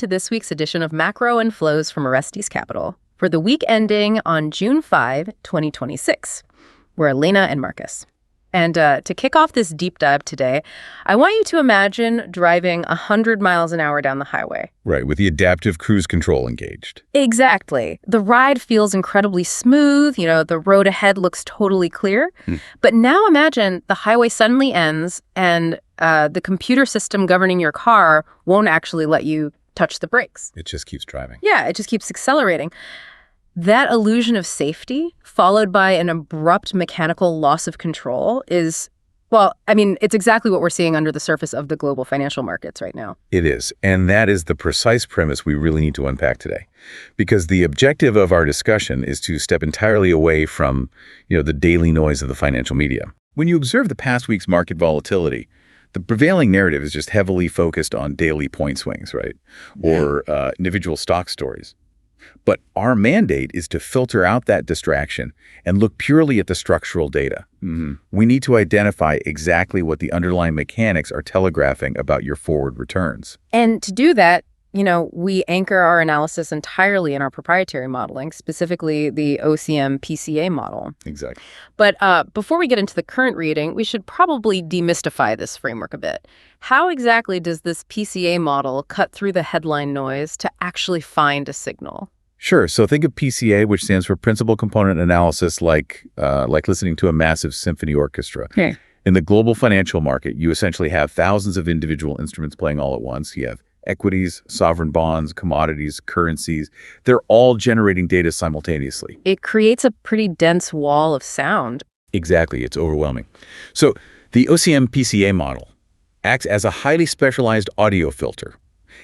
to this week's edition of Macro and Flows from Orestes Capital for the week ending on June 5, 2026. We're Elena and Marcus. And to kick off this deep dive today, I want you to imagine driving 100 miles an hour down the highway. Right, with the adaptive cruise control engaged. Exactly. The ride feels incredibly smooth. The road ahead looks totally clear. But now imagine the highway suddenly ends and the computer system governing your car won't actually let you touch the brakes. It just keeps driving. Yeah, it just keeps accelerating. That illusion of safety, followed by an abrupt mechanical loss of control is, it's exactly what we're seeing under the surface of the global financial markets right now. It is. And that is the precise premise we really need to unpack today. Because the objective of our discussion is to step entirely away from, the daily noise of the financial media. When you observe the past week's market volatility, the prevailing narrative is just heavily focused on daily point swings, right? Or individual stock stories. But our mandate is to filter out that distraction and look purely at the structural data. We need to identify exactly what the underlying mechanics are telegraphing about your forward returns. And to do that, we anchor our analysis entirely in our proprietary modeling, specifically the OCM PCA model. Exactly. But before we get into the current reading, we should probably demystify this framework a bit. How exactly does this PCA model cut through the headline noise to actually find a signal? Sure. So think of PCA, which stands for Principal Component Analysis, like listening to a massive symphony orchestra. Okay. In the global financial market, you essentially have thousands of individual instruments playing all at once. You have equities, sovereign bonds, commodities, currencies. They're all generating data simultaneously. It creates a pretty dense wall of sound. Exactly. It's overwhelming. So the OCM PCA model acts as a highly specialized audio filter.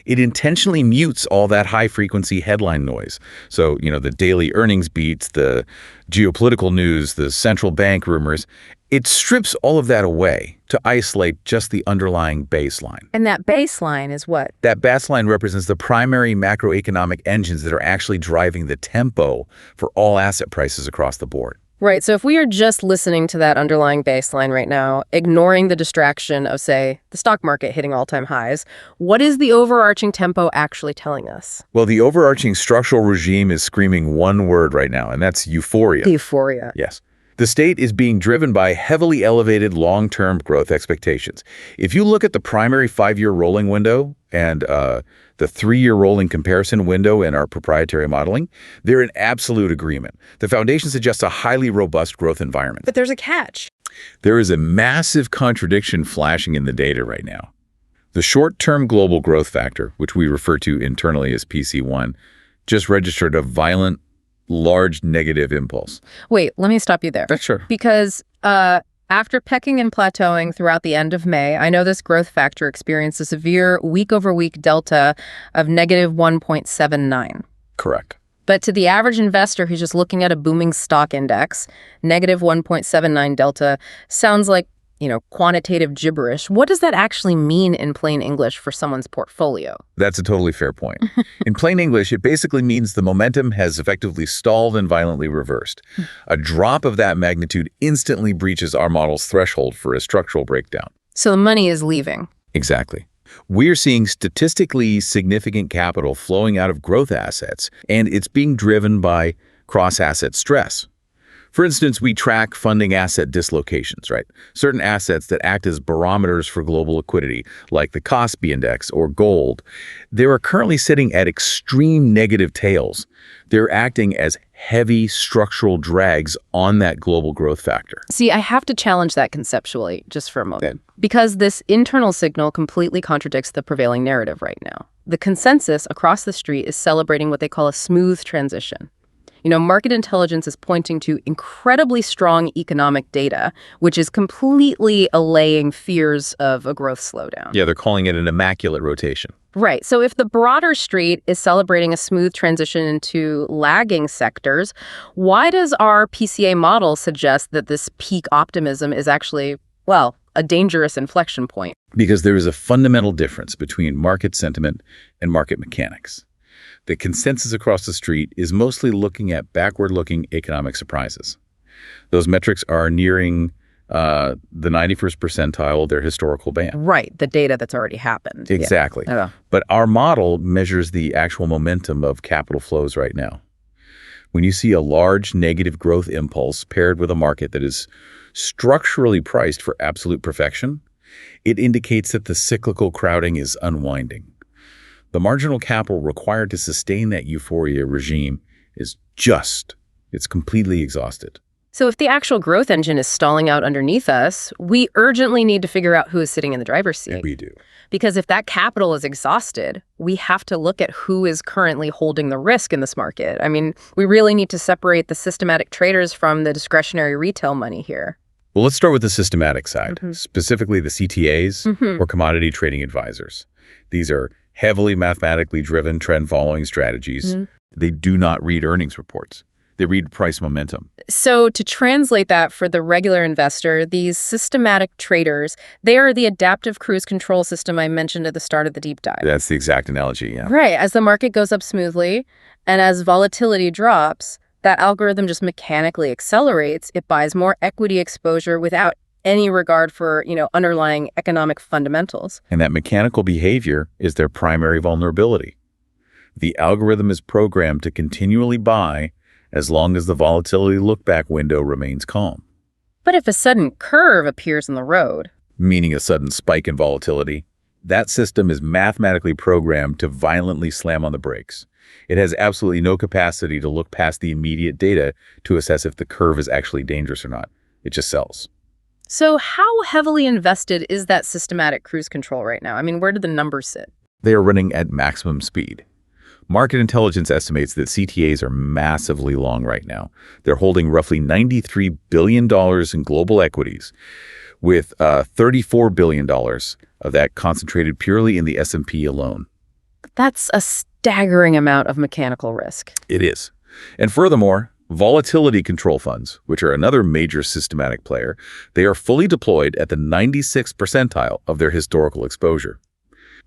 It intentionally mutes all that high-frequency headline noise. So, the daily earnings beats, the geopolitical news, the central bank rumors. It strips all of that away to isolate just the underlying baseline. And that baseline is what? That baseline represents the primary macroeconomic engines that are actually driving the tempo for all asset prices across the board. Right. So if we are just listening to that underlying baseline right now, ignoring the distraction of, say, the stock market hitting all-time highs, what is the overarching tempo actually telling us? Well, the overarching structural regime is screaming one word right now, and that's euphoria. The euphoria. Yes. The state is being driven by heavily elevated long-term growth expectations. If you look at the primary 5-year rolling window and the 3-year rolling comparison window in our proprietary modeling, they're in absolute agreement. The foundation suggests a highly robust growth environment. But there's a catch. There is a massive contradiction flashing in the data right now. The short-term global growth factor, which we refer to internally as PC1, just registered a violent, large negative impulse. Wait, let me stop you there. Sure. Because after pecking and plateauing throughout the end of May, I know this growth factor experienced a severe week-over-week delta of negative 1.79. Correct. But to the average investor who's just looking at a booming stock index, negative 1.79 delta sounds like, quantitative gibberish. What does that actually mean in plain English for someone's portfolio? That's a totally fair point. In plain English, it basically means the momentum has effectively stalled and violently reversed. A drop of that magnitude instantly breaches our model's threshold for a structural breakdown. So the money is leaving. Exactly. We're seeing statistically significant capital flowing out of growth assets, and it's being driven by cross-asset stress. For instance, we track funding asset dislocations, right? Certain assets that act as barometers for global liquidity, like the KOSPI index or gold, they are currently sitting at extreme negative tails. They're acting as heavy structural drags on that global growth factor. See, I have to challenge that conceptually just for a moment, because this internal signal completely contradicts the prevailing narrative right now. The consensus across the street is celebrating what they call a smooth transition. Market intelligence is pointing to incredibly strong economic data, which is completely allaying fears of a growth slowdown. Yeah, they're calling it an immaculate rotation. Right. So if the broader street is celebrating a smooth transition into lagging sectors, why does our PCA model suggest that this peak optimism is actually, a dangerous inflection point? Because there is a fundamental difference between market sentiment and market mechanics. The consensus across the street is mostly looking at backward-looking economic surprises. Those metrics are nearing the 91st percentile, their historical band. Right, the data that's already happened. Exactly. Yeah. But our model measures the actual momentum of capital flows right now. When you see a large negative growth impulse paired with a market that is structurally priced for absolute perfection, it indicates that the cyclical crowding is unwinding. The marginal capital required to sustain that euphoria regime is it's completely exhausted. So if the actual growth engine is stalling out underneath us, we urgently need to figure out who is sitting in the driver's seat. We do. Because if that capital is exhausted, we have to look at who is currently holding the risk in this market. I mean, we really need to separate the systematic traders from the discretionary retail money here. Well, let's start with the systematic side, specifically the CTAs or commodity trading advisors. These are heavily mathematically driven trend-following strategies. They do not read earnings reports. They read price momentum. So to translate that for the regular investor, these systematic traders, they are the adaptive cruise control system I mentioned at the start of the deep dive. That's the exact analogy, yeah. Right. As the market goes up smoothly and as volatility drops, that algorithm just mechanically accelerates. It buys more equity exposure without any regard for, underlying economic fundamentals. And that mechanical behavior is their primary vulnerability. The algorithm is programmed to continually buy as long as the volatility look-back window remains calm. But if a sudden curve appears in the road, meaning a sudden spike in volatility, that system is mathematically programmed to violently slam on the brakes. It has absolutely no capacity to look past the immediate data to assess if the curve is actually dangerous or not. It just sells. So how heavily invested is that systematic cruise control right now? I mean, where do the numbers sit? They are running at maximum speed. Market intelligence estimates that CTAs are massively long right now. They're holding roughly $93 billion in global equities, with $34 billion of that concentrated purely in the S&P alone. That's a staggering amount of mechanical risk. It is. And furthermore, volatility control funds, which are another major systematic player, they are fully deployed at the 96th percentile of their historical exposure.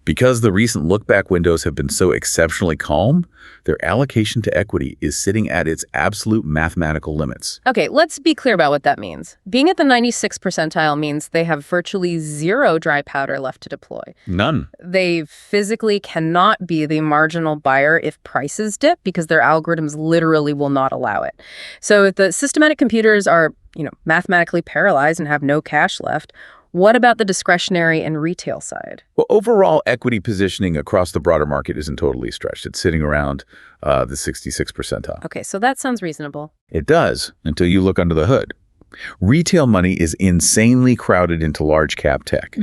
Because the recent look-back windows have been so exceptionally calm, their allocation to equity is sitting at its absolute mathematical limits. Okay, let's be clear about what that means. Being at the 96th percentile means they have virtually zero dry powder left to deploy. None. They physically cannot be the marginal buyer if prices dip because their algorithms literally will not allow it. So if the systematic computers are, mathematically paralyzed and have no cash left, what about the discretionary and retail side? Well, overall equity positioning across the broader market isn't totally stretched. It's sitting around the 66th percentile. Okay, so that sounds reasonable. It does, until you look under the hood. Retail money is insanely crowded into large cap tech.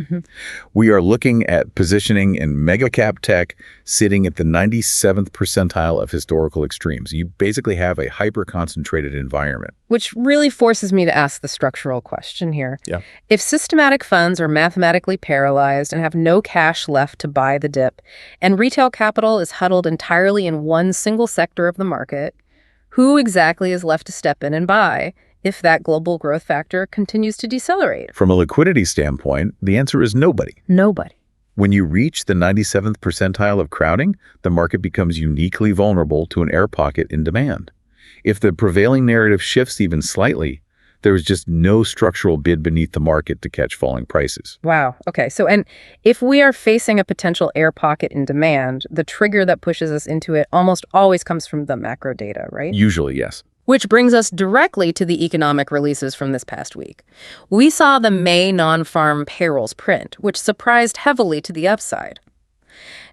We are looking at positioning in mega cap tech sitting at the 97th percentile of historical extremes. You basically have a hyper-concentrated environment. Which really forces me to ask the structural question here. Yeah. If systematic funds are mathematically paralyzed and have no cash left to buy the dip, and retail capital is huddled entirely in one single sector of the market, who exactly is left to step in and buy if that global growth factor continues to decelerate? From a liquidity standpoint, the answer is nobody. Nobody. When you reach the 97th percentile of crowding, the market becomes uniquely vulnerable to an air pocket in demand. If the prevailing narrative shifts even slightly, there is just no structural bid beneath the market to catch falling prices. Wow. Okay. So, and if we are facing a potential air pocket in demand, the trigger that pushes us into it almost always comes from the macro data, right? Usually, yes. Which brings us directly to the economic releases from this past week. We saw the May non-farm payrolls print, which surprised heavily to the upside.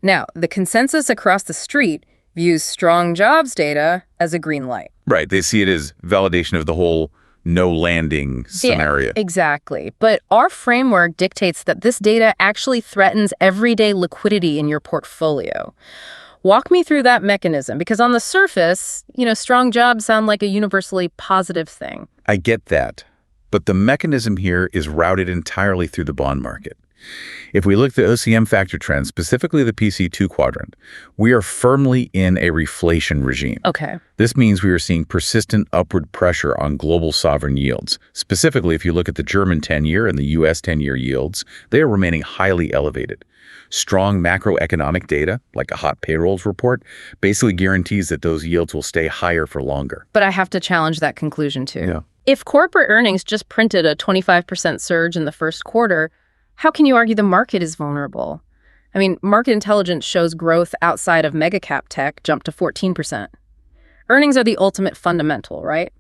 Now, the consensus across the street views strong jobs data as a green light. Right. They see it as validation of the whole no landing scenario. Yeah, exactly. But our framework dictates that this data actually threatens everyday liquidity in your portfolio. Walk me through that mechanism, because on the surface, strong jobs sound like a universally positive thing. I get that, but the mechanism here is routed entirely through the bond market. If we look at the OCM factor trend, specifically the PC2 quadrant, we are firmly in a reflation regime. Okay. This means we are seeing persistent upward pressure on global sovereign yields. Specifically, if you look at the German 10-year and the U.S. 10-year yields, they are remaining highly elevated. Strong macroeconomic data, like a hot payrolls report, basically guarantees that those yields will stay higher for longer. But I have to challenge that conclusion too. Yeah. If corporate earnings just printed a 25% surge in the first quarter, how can you argue the market is vulnerable? I mean, market intelligence shows growth outside of mega-cap tech jumped to 14%. Earnings are the ultimate fundamental, right?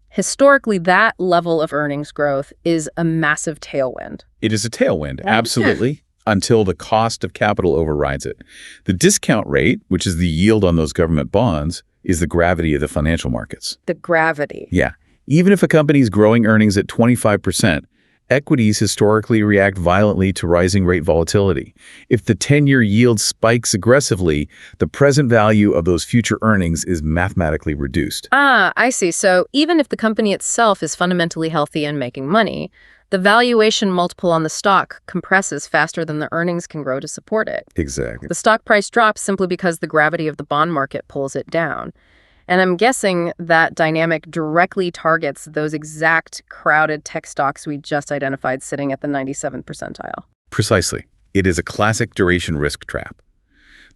Historically, that level of earnings growth is a massive tailwind. It is a tailwind, absolutely, until the cost of capital overrides it. The discount rate, which is the yield on those government bonds, is the gravity of the financial markets. The gravity. Yeah. Even if a company is growing earnings at 25%, equities historically react violently to rising rate volatility. If the 10-year yield spikes aggressively, the present value of those future earnings is mathematically reduced. Ah, I see. So even if the company itself is fundamentally healthy and making money, the valuation multiple on the stock compresses faster than the earnings can grow to support it. Exactly. The stock price drops simply because the gravity of the bond market pulls it down. And I'm guessing that dynamic directly targets those exact crowded tech stocks we just identified sitting at the 97th percentile. Precisely. It is a classic duration risk trap.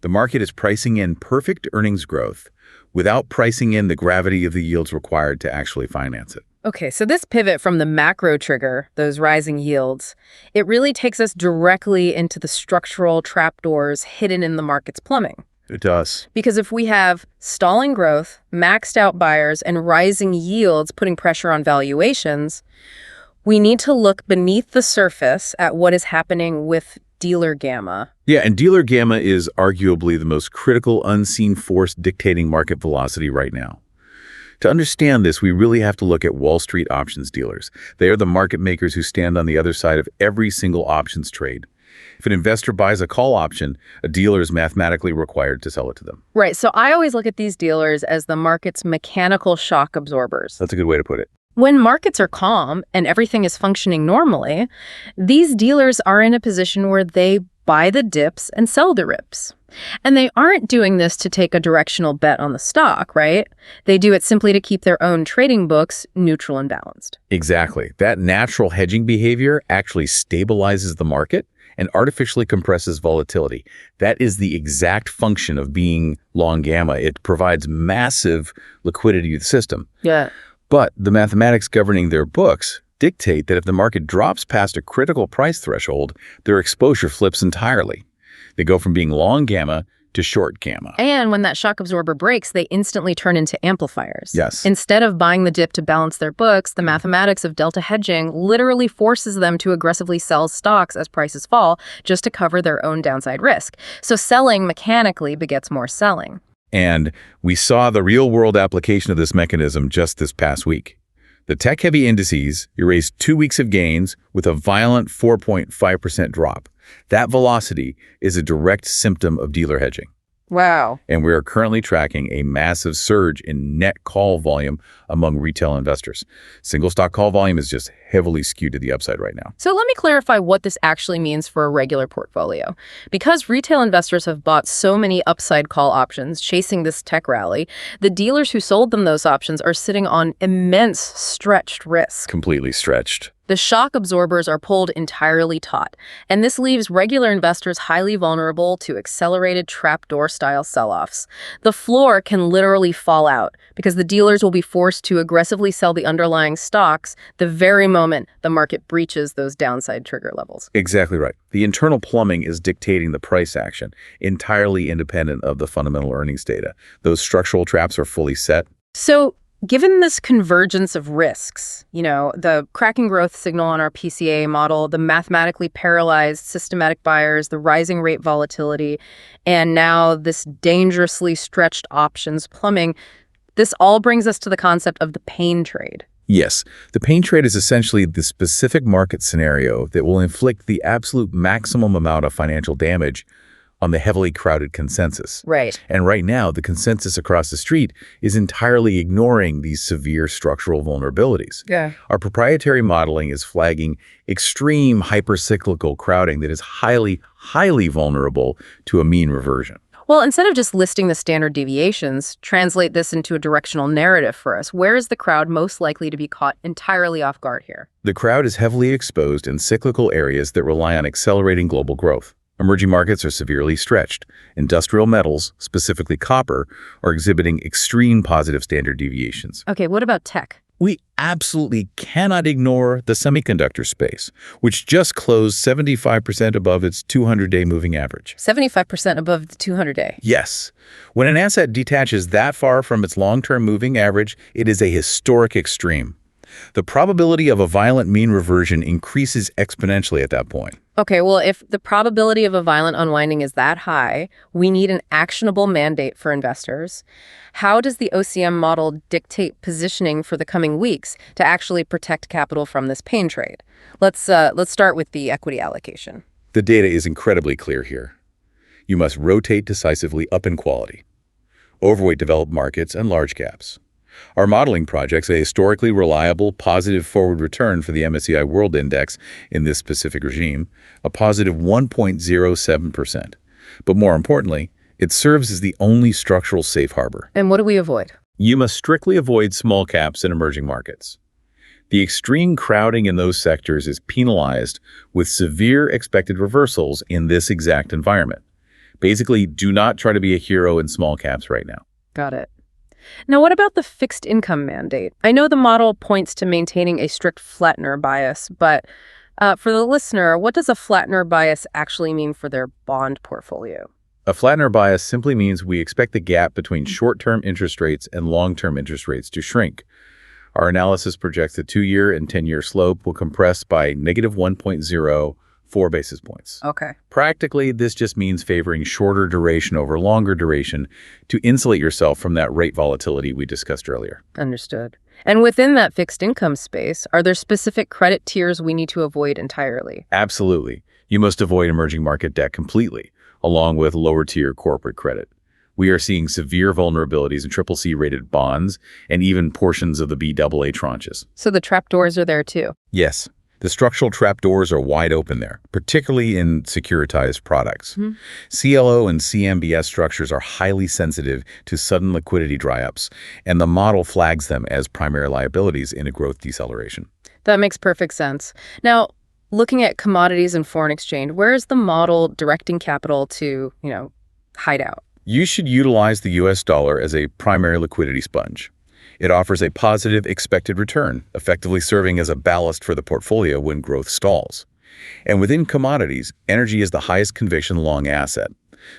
The market is pricing in perfect earnings growth without pricing in the gravity of the yields required to actually finance it. Okay, so this pivot from the macro trigger, those rising yields, it really takes us directly into the structural trapdoors hidden in the market's plumbing. It does. Because if we have stalling growth, maxed out buyers, and rising yields putting pressure on valuations, we need to look beneath the surface at what is happening with dealer gamma. Yeah, and dealer gamma is arguably the most critical unseen force dictating market velocity right now. To understand this, we really have to look at Wall Street options dealers. They are the market makers who stand on the other side of every single options trade. If an investor buys a call option, a dealer is mathematically required to sell it to them. Right, so I always look at these dealers as the market's mechanical shock absorbers. That's a good way to put it. When markets are calm and everything is functioning normally, these dealers are in a position where they buy the dips and sell the rips. And they aren't doing this to take a directional bet on the stock, right? They do it simply to keep their own trading books neutral and balanced. Exactly. That natural hedging behavior actually stabilizes the market and artificially compresses volatility. That is the exact function of being long gamma. It provides massive liquidity to the system. Yeah. But the mathematics governing their books dictate that if the market drops past a critical price threshold, their exposure flips entirely. They go from being long gamma to short gamma. And when that shock absorber breaks, they instantly turn into amplifiers. Yes. Instead of buying the dip to balance their books, the mathematics of delta hedging literally forces them to aggressively sell stocks as prices fall just to cover their own downside risk. So selling mechanically begets more selling. And we saw the real-world application of this mechanism just this past week. The tech-heavy indices erased 2 weeks of gains with a violent 4.5% drop. That velocity is a direct symptom of dealer hedging. Wow. And we are currently tracking a massive surge in net call volume among retail investors. Single stock call volume is just heavily skewed to the upside right now. So let me clarify what this actually means for a regular portfolio. Because retail investors have bought so many upside call options chasing this tech rally, the dealers who sold them those options are sitting on immense stretched risk. Completely stretched. The shock absorbers are pulled entirely taut, and this leaves regular investors highly vulnerable to accelerated trapdoor-style sell-offs. The floor can literally fall out because the dealers will be forced to aggressively sell the underlying stocks the very moment the market breaches those downside trigger levels. Exactly right. The internal plumbing is dictating the price action, entirely independent of the fundamental earnings data. Those structural traps are fully set. So, given this convergence of risks, the cracking growth signal on our PCA model, the mathematically paralyzed systematic buyers, the rising rate volatility, and now this dangerously stretched options plumbing, this all brings us to the concept of the pain trade. Yes, the pain trade is essentially the specific market scenario that will inflict the absolute maximum amount of financial damage on the heavily crowded consensus. Right. And right now, the consensus across the street is entirely ignoring these severe structural vulnerabilities. Yeah. Our proprietary modeling is flagging extreme hypercyclical crowding that is highly, highly vulnerable to a mean reversion. Well, instead of just listing the standard deviations, translate this into a directional narrative for us. Where is the crowd most likely to be caught entirely off guard here? The crowd is heavily exposed in cyclical areas that rely on accelerating global growth. Emerging markets are severely stretched. Industrial metals, specifically copper, are exhibiting extreme positive standard deviations. Okay, what about tech? We absolutely cannot ignore the semiconductor space, which just closed 75% above its 200-day moving average. 75% above the 200-day. Yes. When an asset detaches that far from its long-term moving average, it is a historic extreme. The probability of a violent mean reversion increases exponentially at that point. Okay, well, if the probability of a violent unwinding is that high, we need an actionable mandate for investors. How does the OCM model dictate positioning for the coming weeks to actually protect capital from this pain trade? Let's start with the equity allocation. The data is incredibly clear here. You must rotate decisively up in quality. Overweight developed markets and large caps. Our modeling projects a historically reliable positive forward return for the MSCI World Index in this specific regime, a positive 1.07%. But more importantly, it serves as the only structural safe harbor. And what do we avoid? You must strictly avoid small caps and emerging markets. The extreme crowding in those sectors is penalized with severe expected reversals in this exact environment. Basically, do not try to be a hero in small caps right now. Got it. Now, what about the fixed income mandate? I know the model points to maintaining a strict flattener bias, but for the listener, what does a flattener bias actually mean for their bond portfolio? A flattener bias simply means we expect the gap between short-term interest rates and long-term interest rates to shrink. Our analysis projects the 2-year and 10-year slope will compress by negative 1.04 basis points. Okay. Practically, this just means favoring shorter duration over longer duration to insulate yourself from that rate volatility we discussed earlier. Understood. And within that fixed income space, are there specific credit tiers we need to avoid entirely? Absolutely. You must avoid emerging market debt completely, along with lower-tier corporate credit. We are seeing severe vulnerabilities in CCC rated bonds and even portions of the BAA tranches. So the trapdoors are there too? Yes. The structural trapdoors are wide open there, particularly in securitized products. CLO and CMBS structures are highly sensitive to sudden liquidity dry-ups, and the model flags them as primary liabilities in a growth deceleration. That makes perfect sense. Now, looking at commodities and foreign exchange, where is the model directing capital to, hide out? You should utilize the US dollar as a primary liquidity sponge. It offers a positive expected return, effectively serving as a ballast for the portfolio when growth stalls. And within commodities, energy is the highest conviction long asset.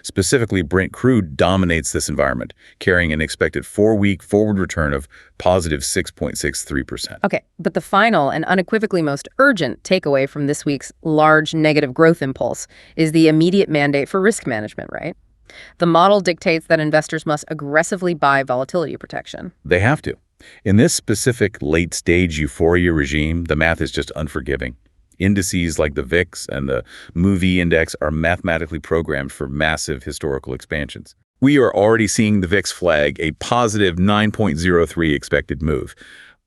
Specifically, Brent crude dominates this environment, carrying an expected 4-week forward return of positive 6.63%. Okay, but the final and unequivocally most urgent takeaway from this week's large negative growth impulse is the immediate mandate for risk management, right? The model dictates that investors must aggressively buy volatility protection. They have to. In this specific late-stage euphoria regime, the math is just unforgiving. Indices like the VIX and the MOVI index are mathematically programmed for massive historical expansions. We are already seeing the VIX flag a positive 9.03 expected move.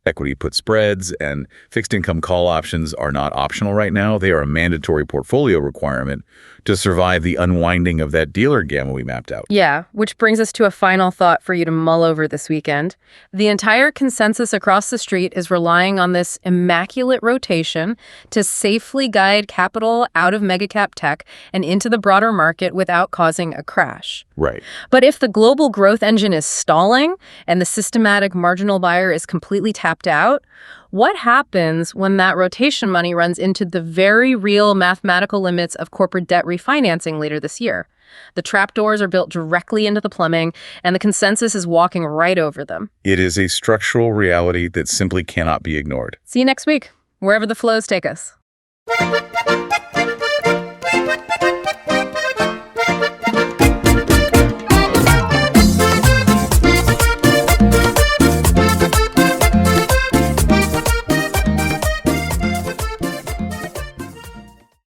Equity put spreads and fixed income call options are not optional right now. They are a mandatory portfolio requirement to survive the unwinding of that dealer gamma we mapped out. Yeah, which brings us to a final thought for you to mull over this weekend. The entire consensus across the street is relying on this immaculate rotation to safely guide capital out of megacap tech and into the broader market without causing a crash. Right. But if the global growth engine is stalling and the systematic marginal buyer is completely tapped out, what happens when that rotation money runs into the very real mathematical limits of corporate debt refinancing later this year? The trapdoors are built directly into the plumbing, and the consensus is walking right over them. It is a structural reality that simply cannot be ignored. See you next week, wherever the flows take us.